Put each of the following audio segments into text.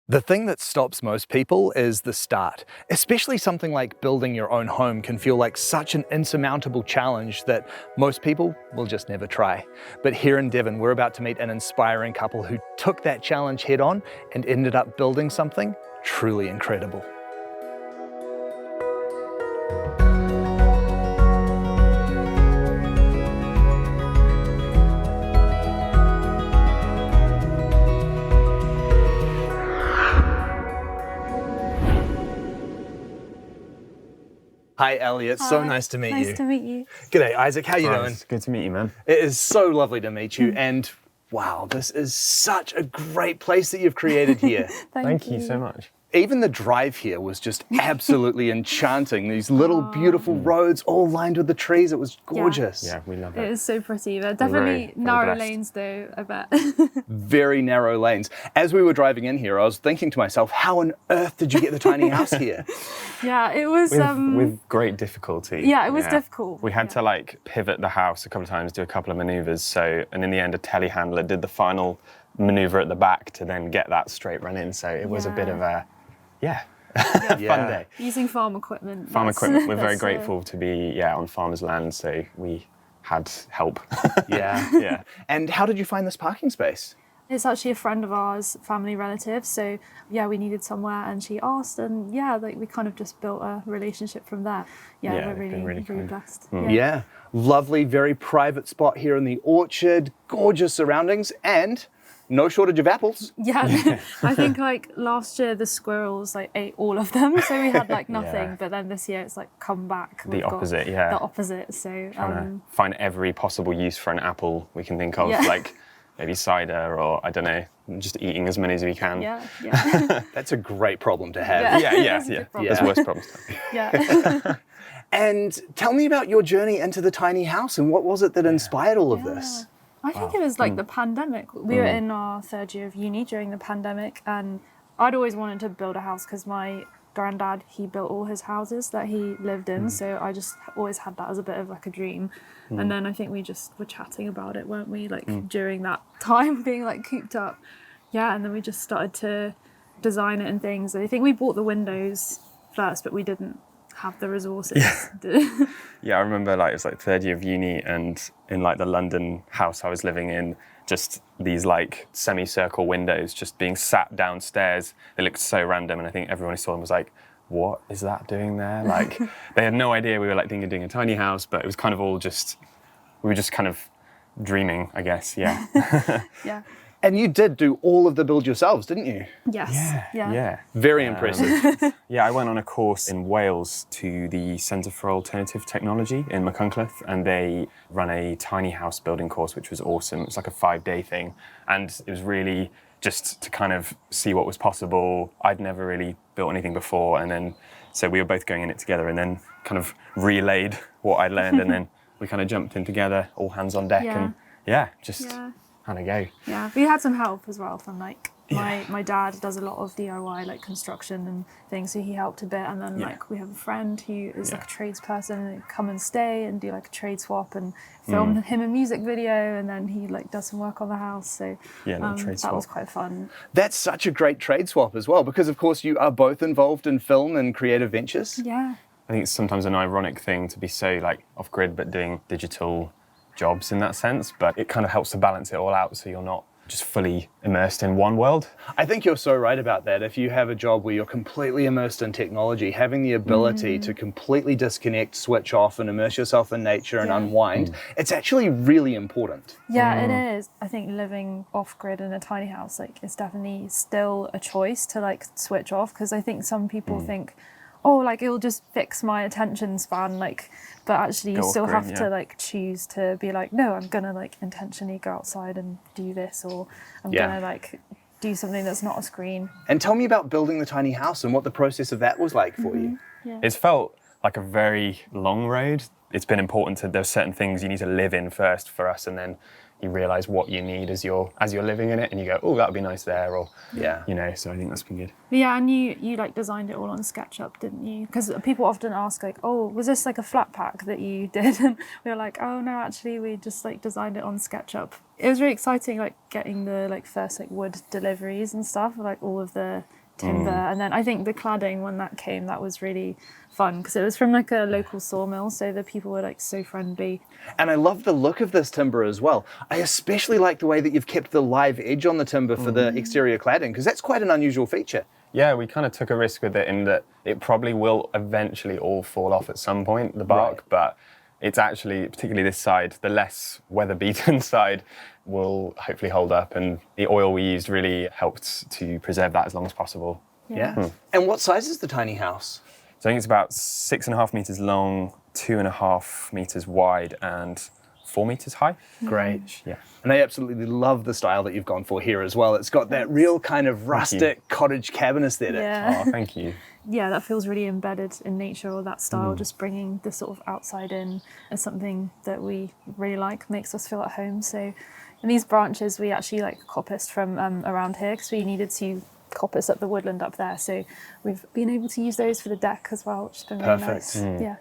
The thing that stops most people is the start. Especially something like building your own home can feel like such an insurmountable challenge that most people will just never try. But here in Devon, we're about to meet an inspiring couple who took that challenge head on and ended up building something truly incredible. Hi Elliot, so nice to meet you. Nice to meet you. G'day Isaac, how you doing? It's good to meet you, man. It is so lovely to meet you, and wow, this is such a great place that you've created here. Thank you so much. Even the drive here was just absolutely enchanting. These little beautiful roads all lined with the trees. It was gorgeous. Yeah, we love it. It is so pretty, but definitely narrow blessed. lanes though, I bet. Very narrow lanes. As we were driving in here, I was thinking to myself, how on earth did you get the tiny house here? Yeah, it was... With great difficulty. Yeah, it was difficult. We had to like pivot the house a couple of times, do a couple of maneuvers. And in the end, a telehandler did the final maneuver at the back to then get that straight run in. So it was a bit of a, fun day. Using farm equipment. Farm equipment. We're very grateful to be on farmers' land, so we had help. Yeah. And how did you find this parking space? It's actually a friend of ours, family relative. So yeah, we needed somewhere and she asked, and we kind of just built a relationship from there. Yeah, we're really blessed. Yeah, lovely, very private spot here in the orchard, gorgeous surroundings, and no shortage of apples. Yeah, I think like last year the squirrels like ate all of them, so we had like nothing. Yeah. But then this year it's like come back. The opposite. The opposite. So trying to find every possible use for an apple we can think of, like maybe cider or I don't know, just eating as many as we can. Yeah. That's a great problem to have. Yeah. There's worse problems. Yeah. And tell me about your journey into the tiny house and what was it that inspired all of this? I think it was like the pandemic. We were in our third year of uni during the pandemic, and I'd always wanted to build a house because my granddad, he built all his houses that he lived in, so I just always had that as a bit of like a dream. And then I think we just were chatting about it, weren't we, like during that time being like cooped up. Yeah, and then we just started to design it and things. I think we bought the windows first, but we didn't have the resources. Yeah, I remember like it was like third year of uni, and in like the London house I was living in, just these like semicircle windows just being sat downstairs. They looked so random, and I think everyone who saw them was like, what is that doing there? Like they had no idea we were like thinking of doing a tiny house, but it was kind of all just, we were just kind of dreaming, I guess. Yeah. Yeah. And you did do all of the build yourselves, didn't you? Yes. Yeah. Very impressive. Yeah, I went on a course in Wales to the Centre for Alternative Technology in Machynlleth, and they run a tiny house building course, which was awesome. It was like a 5-day thing, and it was really just to kind of see what was possible. I'd never really built anything before, and then so we were both going in it together, and then kind of relayed what I'd learned, and then we kind of jumped in together, all hands on deck, and had a go. Yeah, we had some help as well from like my dad does a lot of DIY like construction and things, so he helped a bit, and then like we have a friend who is like a tradesperson and come and stay and do like a trade swap and film him a music video, and then he like does some work on the house. So trade swap. That was quite fun. That's such a great trade swap as well, because of course you are both involved in film and creative ventures. Yeah. I think it's sometimes an ironic thing to be so like off grid but doing digital jobs in that sense, but it kind of helps to balance it all out so you're not just fully immersed in one world. I think you're so right about that. If you have a job where you're completely immersed in technology, having the ability to completely disconnect, switch off and immerse yourself in nature and unwind, it's actually really important. Yeah, it is. I think living off grid in a tiny house, like it's definitely still a choice to like switch off, because I think some people think, oh, like it'll just fix my attention span, like, but actually you still have to like choose to be like, no, I'm gonna like intentionally go outside and do this, or I'm gonna like do something that's not a screen. And tell me about building the tiny house and what the process of that was like for you. Yeah. It's felt like a very long road. It's been important there's certain things you need to live in first for us, and then you realise what you need as you're living in it, and you go, oh, that would be nice there, or so I think that's been good. Yeah, and you like designed it all on SketchUp, didn't you? Because people often ask like, oh, was this like a flat pack that you did? And we were like, oh no, actually we just like designed it on SketchUp. It was really exciting, like getting the like first like wood deliveries and stuff, like all of the timber, and then I think the cladding, when that came, that was really fun because it was from like a local sawmill, so the people were like so friendly. And I love the look of this timber as well. I especially like the way that you've kept the live edge on the timber for the exterior cladding, because that's quite an unusual feature. Yeah, we kind of took a risk with it in that it probably will eventually all fall off at some point, the bark, but it's actually, particularly this side, the less weather-beaten side, will hopefully hold up, and the oil we used really helped to preserve that as long as possible. Yeah. And what size is the tiny house? So I think it's about 6.5 meters long, 2.5 meters wide, and 4 meters high. Great. Yeah. And I absolutely love the style that you've gone for here as well. It's got that real kind of rustic cottage cabin aesthetic. Yeah. Oh, thank you. Yeah, that feels really embedded in nature, or that style, just bringing the sort of outside in is something that we really like, makes us feel at home. So, and these branches we actually like coppiced from around here because we needed to coppice up the woodland up there. So we've been able to use those for the deck as well, which has been really nice. Yeah.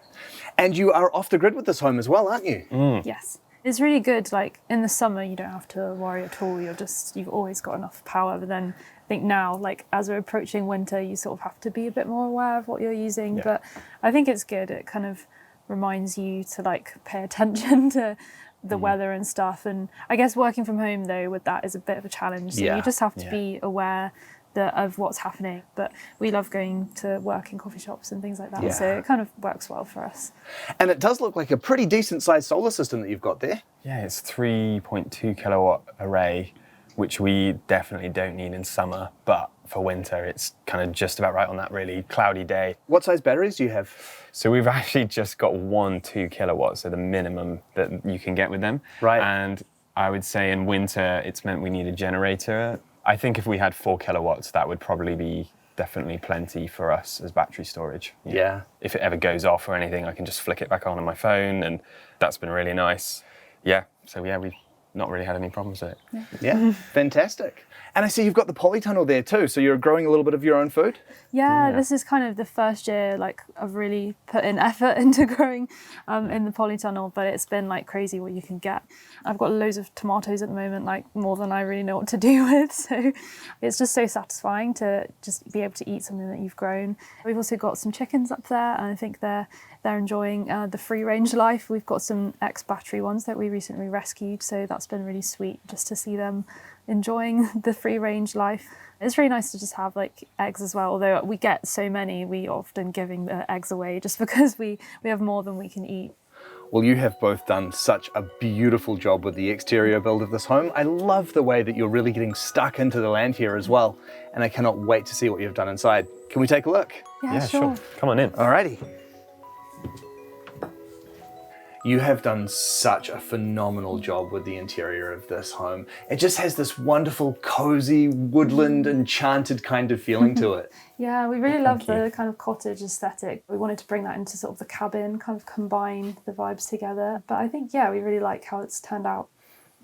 And you are off the grid with this home as well, aren't you? Yes. It's really good. Like in the summer, you don't have to worry at all. You've always got enough power. But then I think now, like as we're approaching winter, you sort of have to be a bit more aware of what you're using. But I think it's good. It kind of reminds you to like pay attention to the weather and stuff. And I guess working from home though with that is a bit of a challenge. So you just have to be aware of what's happening, but we love going to work in coffee shops and things like that, so it kind of works well for us. And it does look like a pretty decent sized solar system that you've got there. Yeah, it's 3.2 kilowatt array, which we definitely don't need in summer, but for winter it's kind of just about right on that really cloudy day. What size batteries do you have? So we've actually just got 2 kilowatts, so the minimum that you can get with them. Right. And I would say in winter it's meant we need a generator. I think if we had 4 kilowatts, that would probably be definitely plenty for us as battery storage. Yeah. If it ever goes off or anything, I can just flick it back on my phone, and that's been really nice. Yeah, so yeah, we've not really had any problems with it. Yeah, fantastic. And I see you've got the polytunnel there too, so you're growing a little bit of your own food? Yeah, this is kind of the first year like I've really put in effort into growing in the polytunnel, but it's been like crazy what you can get. I've got loads of tomatoes at the moment, like more than I really know what to do with, so it's just so satisfying to just be able to eat something that you've grown. We've also got some chickens up there, and I think they're enjoying the free range life. We've got some ex-battery ones that we recently rescued, so that's been really sweet just to see them enjoying the free range life. It's really nice to just have like eggs as well, although we get so many, we often giving the eggs away just because we have more than we can eat. Well, you have both done such a beautiful job with the exterior build of this home. I love the way that you're really getting stuck into the land here as well, and I cannot wait to see what you've done inside. Can we take a look? Yeah, sure. Come on in. Alrighty. You have done such a phenomenal job with the interior of this home. It just has this wonderful, cozy, woodland, enchanted kind of feeling to it. Yeah, we really love the kind of cottage aesthetic. We wanted to bring that into sort of the cabin, kind of combine the vibes together. But I think, yeah, we really like how it's turned out.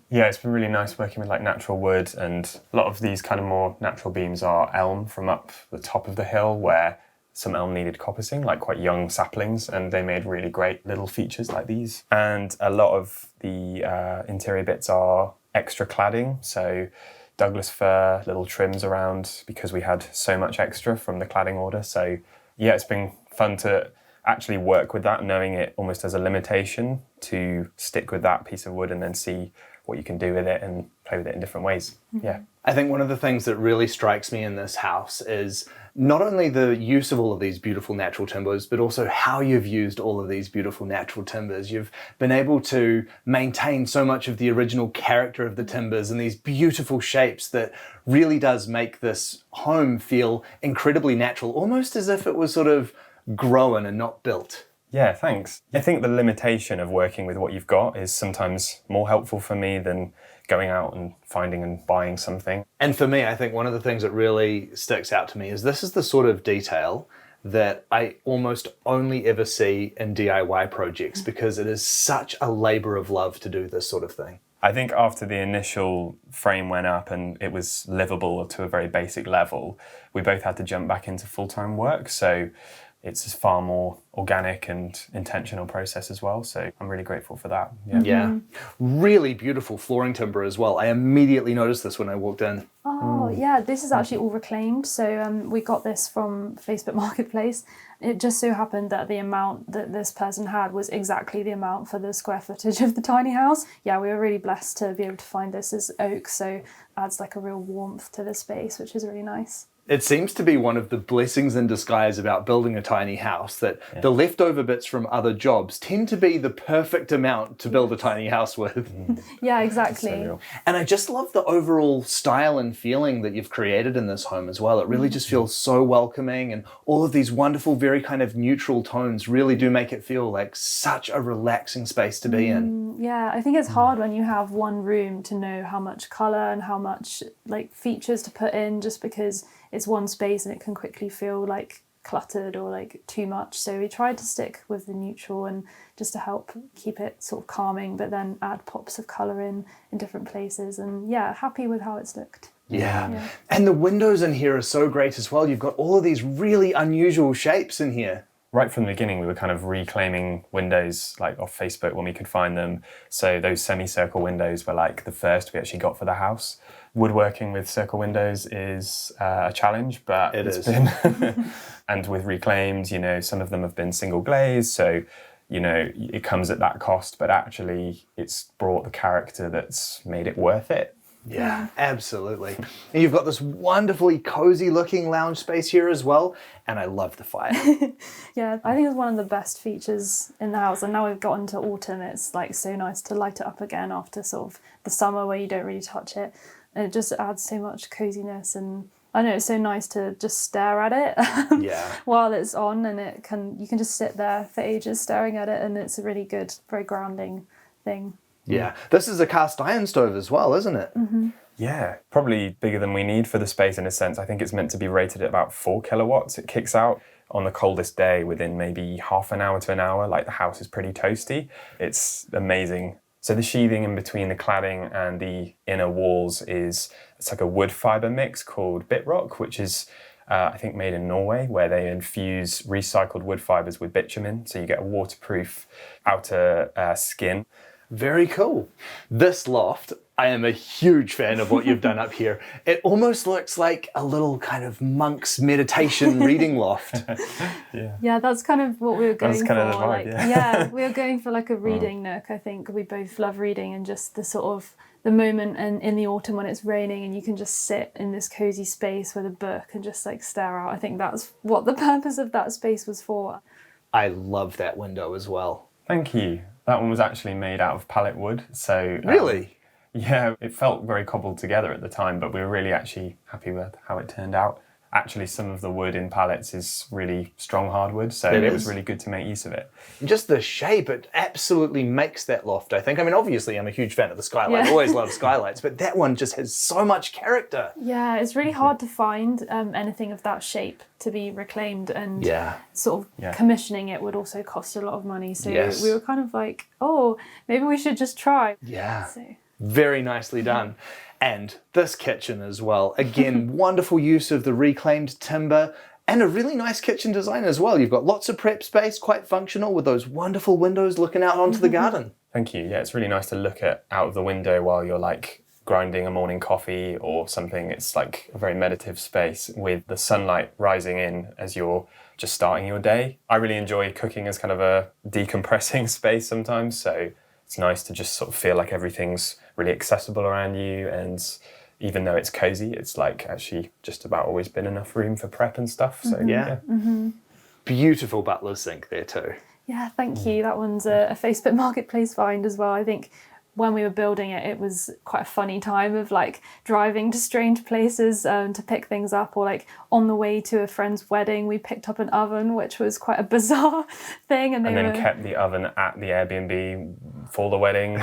Yeah, it's been really nice working with like natural wood, and a lot of these kind of more natural beams are elm from up the top of the hill, where some elm needed coppicing, like quite young saplings, and they made really great little features like these. And a lot of the interior bits are extra cladding, so Douglas fir, little trims around, because we had so much extra from the cladding order. So yeah, it's been fun to actually work with that, knowing it almost as a limitation, to stick with that piece of wood and then see what you can do with it and play with it in different ways. Yeah. I think one of the things that really strikes me in this house is not only the use of all of these beautiful natural timbers, but also how you've used all of these beautiful natural timbers. You've been able to maintain so much of the original character of the timbers and these beautiful shapes that really does make this home feel incredibly natural, almost as if it was sort of grown and not built. Yeah, thanks. I think the limitation of working with what you've got is sometimes more helpful for me than going out and finding and buying something. And for me, I think one of the things that really sticks out to me is this is the sort of detail that I almost only ever see in DIY projects, because it is such a labor of love to do this sort of thing. I think after the initial frame went up and it was livable to a very basic level, we both had to jump back into full-time work. So it's a far more organic and intentional process as well. So I'm really grateful for that. Yeah. Really beautiful flooring timber as well. I immediately noticed this when I walked in. Oh, yeah, this is actually all reclaimed. So we got this from Facebook Marketplace. It just so happened that the amount that this person had was exactly the amount for the square footage of the tiny house. Yeah, we were really blessed to be able to find this as oak, so adds like a real warmth to the space, which is really nice. It seems to be one of the blessings in disguise about building a tiny house, that the leftover bits from other jobs tend to be the perfect amount to build a tiny house with. Yeah, exactly. So And I just love the overall style and feeling that you've created in this home as well. It really just feels so welcoming, and all of these wonderful, very kind of neutral tones really do make it feel like such a relaxing space to be in. Yeah, I think it's hard when you have one room to know how much colour and how much like features to put in, just because it's one space and it can quickly feel like cluttered or like too much. So we tried to stick with the neutral and just to help keep it sort of calming, but then add pops of colour in different places. And yeah, happy with how it's looked. Yeah. And the windows in here are so great as well. You've got all of these really unusual shapes in here. right from the beginning, we were kind of reclaiming windows like off Facebook when we could find them. So those semicircle windows were like the first we actually got for the house. Woodworking with circle windows is a challenge, but it's been. And with reclaimed, you know, some of them have been single glazed, so you know it comes at that cost, but actually it's brought the character that's made it worth it. Yeah, absolutely. And you've got this wonderfully cozy looking lounge space here as well, and I love the fire. Yeah, I think it's one of the best features in the house, and now we've gotten to autumn, it's like so nice to light it up again after sort of the summer where you don't really touch it, and it just adds so much coziness, and I know it's so nice to just stare at it while it's on, and you can just sit there for ages staring at it, and it's a really good, very grounding thing. Yeah, this is a cast iron stove as well, isn't it? Mm-hmm. Yeah, probably bigger than we need for the space in a sense. I think it's meant to be rated at about 4 kilowatts. It kicks out on the coldest day within maybe half an hour to an hour. Like the house is pretty toasty. It's amazing. So the sheathing in between the cladding and the inner walls it's like a wood fibre mix called bitrock, which is I think made in Norway, where they infuse recycled wood fibres with bitumen. So you get a waterproof outer skin. Very cool. This loft, I am a huge fan of what you've done up here. It almost looks like a little kind of monk's meditation reading loft. Yeah, that's kind of what we were going for. That's kind of the vibe, we were going for like a reading nook. I think we both love reading, and just the sort of the moment in the autumn when it's raining and you can just sit in this cozy space with a book and just like stare out. I think that's what the purpose of that space was for. I love that window as well. Thank you. That one was actually made out of pallet wood. So really? Yeah, it felt very cobbled together at the time, but we were really actually happy with how it turned out. Actually, some of the wood in pallets is really strong hardwood, so it was really good to make use of it. Just the shape, it absolutely makes that loft, I think. I mean, obviously, I'm a huge fan of the skylight. I always love skylights, but that one just has so much character. Yeah, it's really hard to find anything of that shape to be reclaimed, and sort of commissioning it would also cost a lot of money. So we were kind of like, oh, maybe we should just try. Yeah. Very nicely done. And this kitchen as well. Again, wonderful use of the reclaimed timber and a really nice kitchen design as well. You've got lots of prep space, quite functional with those wonderful windows looking out onto the garden. Thank you. Yeah, it's really nice to look out of the window while you're like grinding a morning coffee or something. It's like a very meditative space with the sunlight rising in as you're just starting your day. I really enjoy cooking as kind of a decompressing space sometimes, so it's nice to just sort of feel like everything's really accessible around you, and even though it's cozy, it's like actually just about always been enough room for prep and stuff. So Beautiful butler sink there too. Yeah, thank you. That one's a Facebook Marketplace find as well. I think when we were building it, it was quite a funny time of like driving to strange places to pick things up, or like on the way to a friend's wedding, we picked up an oven, which was quite a bizarre thing. And then kept the oven at the Airbnb for the wedding.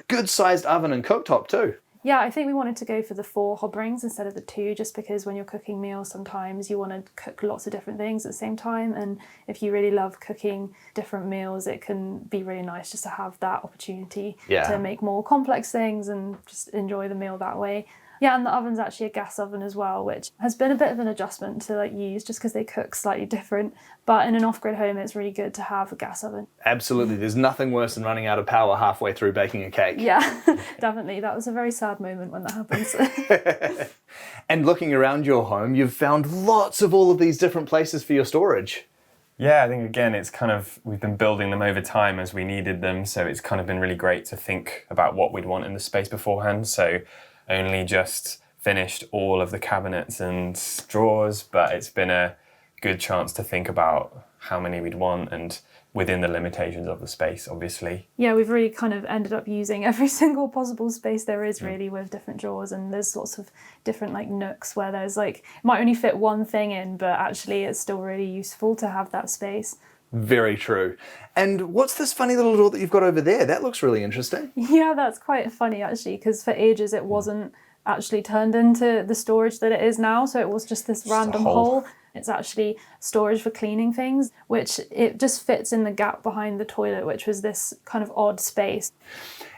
Good sized oven and cooktop too. Yeah, I think we wanted to go for the 4 hob rings instead of the 2, just because when you're cooking meals, sometimes you want to cook lots of different things at the same time. And if you really love cooking different meals, it can be really nice just to have that opportunity to make more complex things and just enjoy the meal that way. Yeah, and the oven's actually a gas oven as well, which has been a bit of an adjustment to use just because they cook slightly different. But in an off-grid home, it's really good to have a gas oven. Absolutely. There's nothing worse than running out of power halfway through baking a cake. Yeah, definitely. That was a very sad moment when that happens. And looking around your home, you've found lots of all of these different places for your storage. Yeah, I think again, it's kind of, we've been building them over time as we needed them. So it's kind of been really great to think about what we'd want in the space beforehand. So only just finished all of the cabinets and drawers, but it's been a good chance to think about how many we'd want and within the limitations of the space, obviously. Yeah, we've really kind of ended up using every single possible space there is really with different drawers, and there's lots of different nooks where there's it might only fit one thing in, but actually it's still really useful to have that space. Very true. And what's this funny little door that you've got over there? That looks really interesting. Yeah, that's quite funny actually, because for ages it wasn't actually turned into the storage that it is now. So it was just this random hole. It's actually storage for cleaning things, which it just fits in the gap behind the toilet, which was this kind of odd space.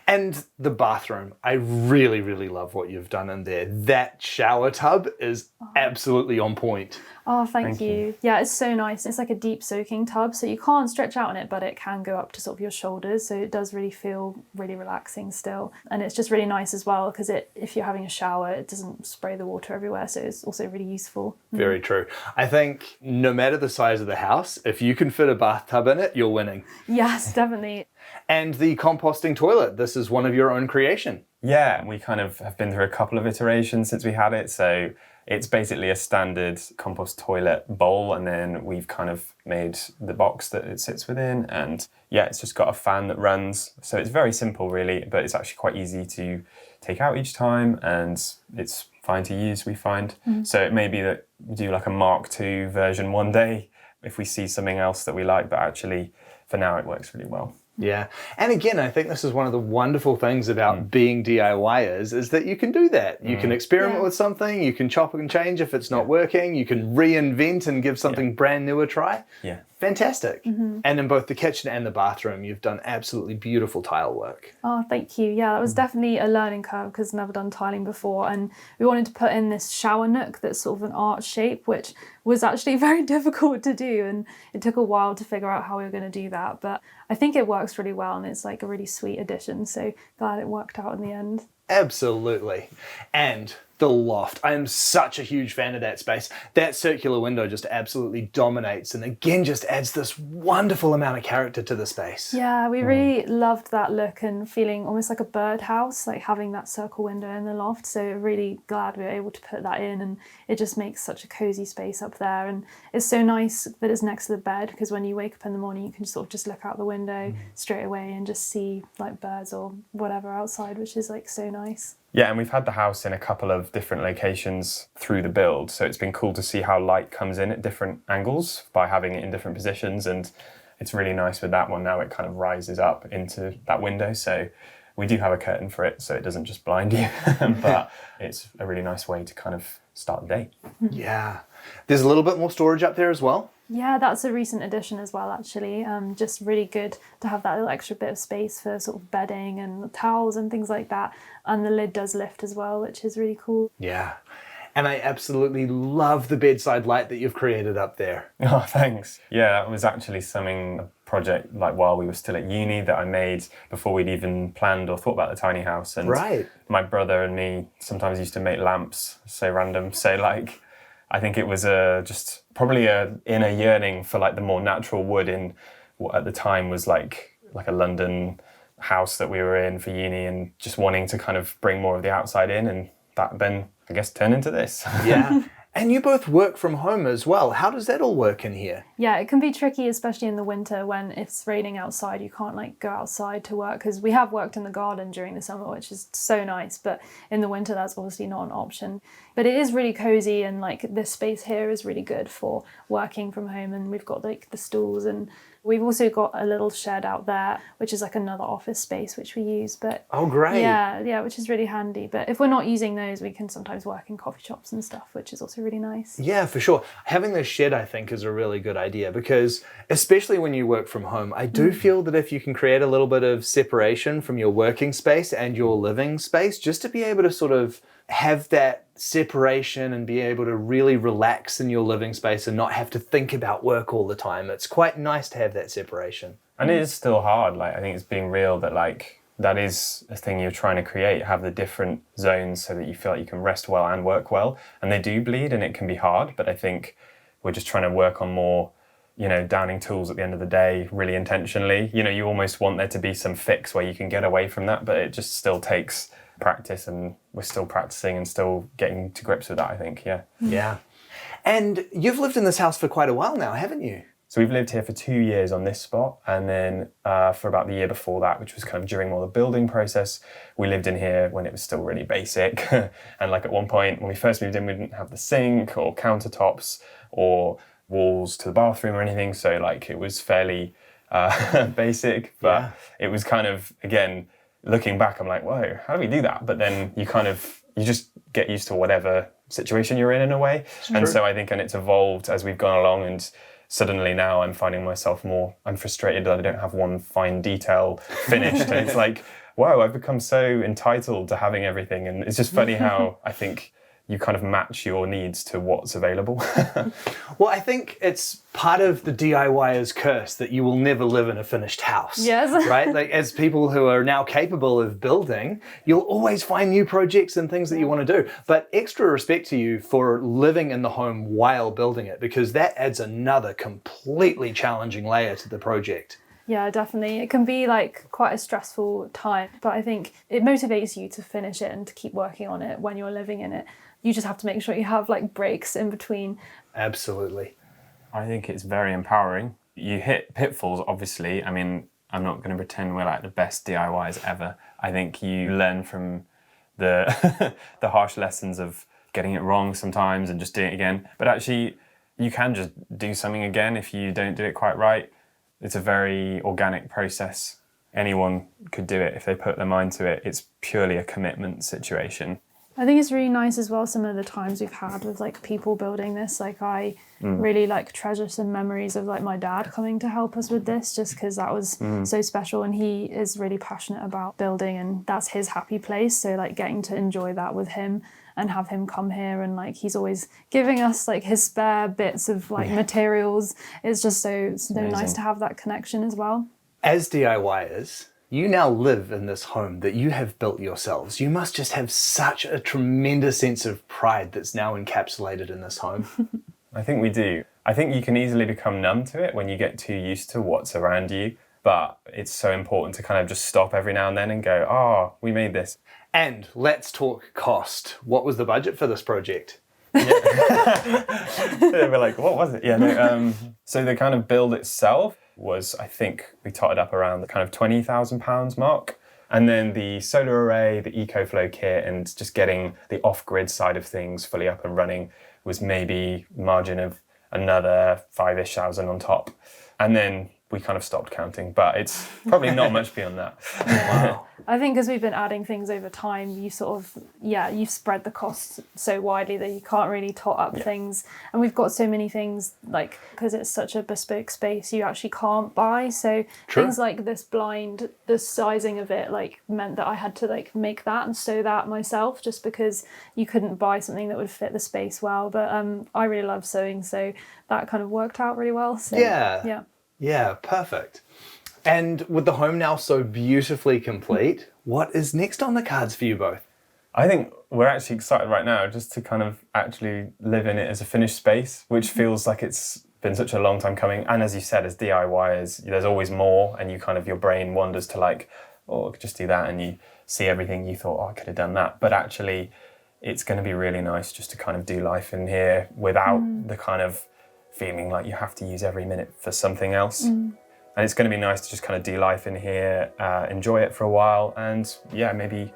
And the bathroom, I really, really love what you've done in there. That shower tub is absolutely on point. Oh, thank you. Yeah, it's so nice. It's like a deep soaking tub, so you can't stretch out in it, but it can go up to sort of your shoulders. So it does really feel really relaxing still. And it's just really nice as well, because if you're having a shower, it doesn't spray the water everywhere. So it's also really useful. Very true. I think no matter the size of the house, if you can fit a bathtub in it, you're winning. Yes, definitely. And the composting toilet, this is one of your own creation. Yeah, we kind of have been through a couple of iterations since we had it. So it's basically a standard compost toilet bowl, and then we've kind of made the box that it sits within. And yeah, it's just got a fan that runs. So it's very simple really, but it's actually quite easy to take out each time, and it's fine to use, we find. So it may be that we do like a Mark II version one day if we see something else that we like, but actually for now it works really well. Yeah. And again, I think this is one of the wonderful things about being DIYers is that you can do that. You can experiment with something, you can chop and change if it's not working, you can reinvent and give something brand new a try. Yeah. Fantastic. And in both the kitchen and the bathroom, you've done absolutely beautiful tile work. Oh, thank you. Yeah, that was definitely a learning curve because I've never done tiling before. And we wanted to put in this shower nook that's sort of an arch shape, which was actually very difficult to do. And it took a while to figure out how we were going to do that. But I think it works really well, and it's like a really sweet addition. So glad it worked out in the end. Absolutely. And the loft. I am such a huge fan of that space. That circular window just absolutely dominates and again just adds this wonderful amount of character to the space. Yeah, we really loved that look and feeling almost like a birdhouse, like having that circle window in the loft. So really glad we were able to put that in, and it just makes such a cozy space up there. And it's so nice that it's next to the bed, because when you wake up in the morning you can sort of just look out the window straight away and just see like birds or whatever outside, which is like so nice. Yeah, and we've had the house in a couple of different locations through the build, so it's been cool to see how light comes in at different angles by having it in different positions, and it's really nice with that one now. It kind of rises up into that window, so we do have a curtain for it so it doesn't just blind you, but it's a really nice way to kind of start the day. Yeah. There's a little bit more storage up there as well. Yeah, that's a recent addition as well, actually. Just really good to have that little extra bit of space for sort of bedding and towels and things like that. And the lid does lift as well, which is really cool. Yeah. And I absolutely love the bedside light that you've created up there. Oh, thanks. Yeah, that was actually a project like while we were still at uni that I made before we'd even planned or thought about the tiny house. And my brother and me sometimes used to make lamps, so random. So like, I think it was just probably a inner yearning for like the more natural wood in what at the time was like a London house that we were in for uni, and just wanting to kind of bring more of the outside in, and that then I guess turned into this. Yeah. And you both work from home as well. How does that all work in here? Yeah, it can be tricky, especially in the winter when it's raining outside. You can't like go outside to work, because we have worked in the garden during the summer, which is so nice. But in the winter, that's obviously not an option. But it is really cozy, and like this space here is really good for working from home. And we've got like the stools, and We've also got a little shed out there, which is like another office space which we use. But Oh, great. yeah, which is really handy. But if we're not using those, we can sometimes work in coffee shops and stuff, which is also really nice. Yeah, for sure. Having this shed, I think, is a really good idea because, especially when you work from home, I do feel that if you can create a little bit of separation from your working space and your living space, just to be able to sort of have that separation and be able to really relax in your living space and not have to think about work all the time. It's quite nice to have that separation. And it is still hard. Like, I think it's being real that like that is a thing you're trying to create, have the different zones so that you feel like you can rest well and work well. And they do bleed and it can be hard, but I think we're just trying to work on more, downing tools at the end of the day, really intentionally. You almost want there to be some fix where you can get away from that, but it just still takes practice, and we're still practicing and still getting to grips with that, I think. Yeah. And you've lived in this house for quite a while now, haven't you? So we've lived here for 2 years on this spot, and then for about the year before that, which was kind of during more the building process, we lived in here when it was still really basic. And like at one point when we first moved in, we didn't have the sink or countertops or walls to the bathroom or anything, so like it was fairly basic, but it was kind of, again, looking back, I'm like, whoa, how do we do that? But then you just get used to whatever situation you're in a way. And so I think, and it's evolved as we've gone along, and suddenly now I'm finding myself I'm frustrated that I don't have one fine detail finished. And it's like, whoa, I've become so entitled to having everything. And it's just funny how I think you kind of match your needs to what's available. Well, I think it's part of the DIYer's curse that you will never live in a finished house. Yes. Right? Like, as people who are now capable of building, you'll always find new projects and things that you want to do. But extra respect to you for living in the home while building it, because that adds another completely challenging layer to the project. Yeah, definitely. It can be like quite a stressful time, but I think it motivates you to finish it and to keep working on it when you're living in it. You just have to make sure you have like breaks in between. Absolutely. I think it's very empowering. You hit pitfalls, obviously. I mean, I'm not going to pretend we're like the best DIYs ever. I think you learn from the the harsh lessons of getting it wrong sometimes and just doing it again. But actually, you can just do something again if you don't do it quite right. It's a very organic process. Anyone could do it if they put their mind to it. It's purely a commitment situation. I think it's really nice as well, some of the times we've had with like people building this. Like I really like treasure some memories of like my dad coming to help us with this, just because that was so special, and he is really passionate about building and that's his happy place. So like getting to enjoy that with him and have him come here, and like he's always giving us like his spare bits of like materials. It's just so nice to have that connection as well. As DIYers, you now live in this home that you have built yourselves. You must just have such a tremendous sense of pride that's now encapsulated in this home. I think we do. I think you can easily become numb to it when you get too used to what's around you, but it's so important to kind of just stop every now and then and go, oh, we made this. And let's talk cost. What was the budget for this project? We're like, what was it? Yeah, no, so the kind of build itself was, I think we totted up around the kind of £20,000 mark. And then the solar array, the EcoFlow kit, and just getting the off-grid side of things fully up and running was maybe margin of another 5-ish thousand on top. And then we kind of stopped counting, but it's probably not much beyond that. Wow. I think as we've been adding things over time, you sort of, you've spread the costs so widely that you can't really tot up things. And we've got so many things, like, because it's such a bespoke space, you actually can't buy. So things like this blind, the sizing of it, like, meant that I had to, like, make that and sew that myself, just because you couldn't buy something that would fit the space well. But I really love sewing, so that kind of worked out really well. So, Yeah, perfect. And with the home now so beautifully complete, what is next on the cards for you both? I think we're actually excited right now just to kind of actually live in it as a finished space, which feels like it's been such a long time coming. And as you said, as DIYers, there's always more, and you kind of, your brain wanders to like, oh, I could just do that, and you see everything you thought, oh, I could have done that. But actually, it's going to be really nice just to kind of do life in here without the kind of feeling like you have to use every minute for something else. And it's going to be nice to just kind of do life in here, enjoy it for a while, and maybe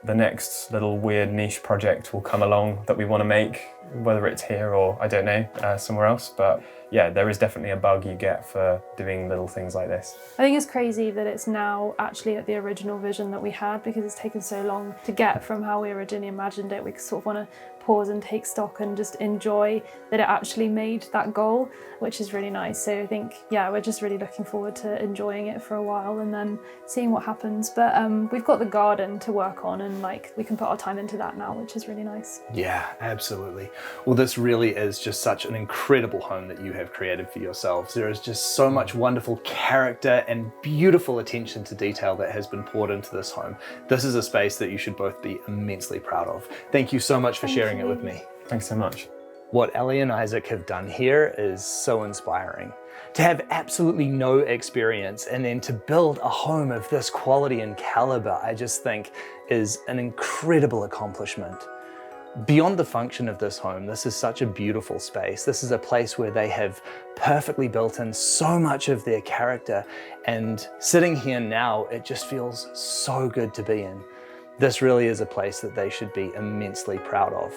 the next little weird niche project will come along that we want to make whether it's here or, I don't know, somewhere else. But yeah, there is definitely a bug you get for doing little things like this. I think it's crazy that it's now actually at the original vision that we had, because it's taken so long to get from how we originally imagined it. We sort of want to pause and take stock and just enjoy that it actually made that goal, which is really nice. So I think, yeah, we're just really looking forward to enjoying it for a while and then seeing what happens. But we've got the garden to work on, and like we can put our time into that now, which is really nice. Yeah, absolutely. Well, this really is just such an incredible home that you have created for yourselves. There is just so much wonderful character and beautiful attention to detail that has been poured into this home. This is a space that you should both be immensely proud of. Thank you so much for sharing it with me. Thanks so much. What Ellie and Isaac have done here is so inspiring. To have absolutely no experience and then to build a home of this quality and caliber, I just think is an incredible accomplishment. Beyond the function of this home, this is such a beautiful space. This is a place where they have perfectly built in so much of their character, and sitting here now, it just feels so good to be in. This really is a place that they should be immensely proud of.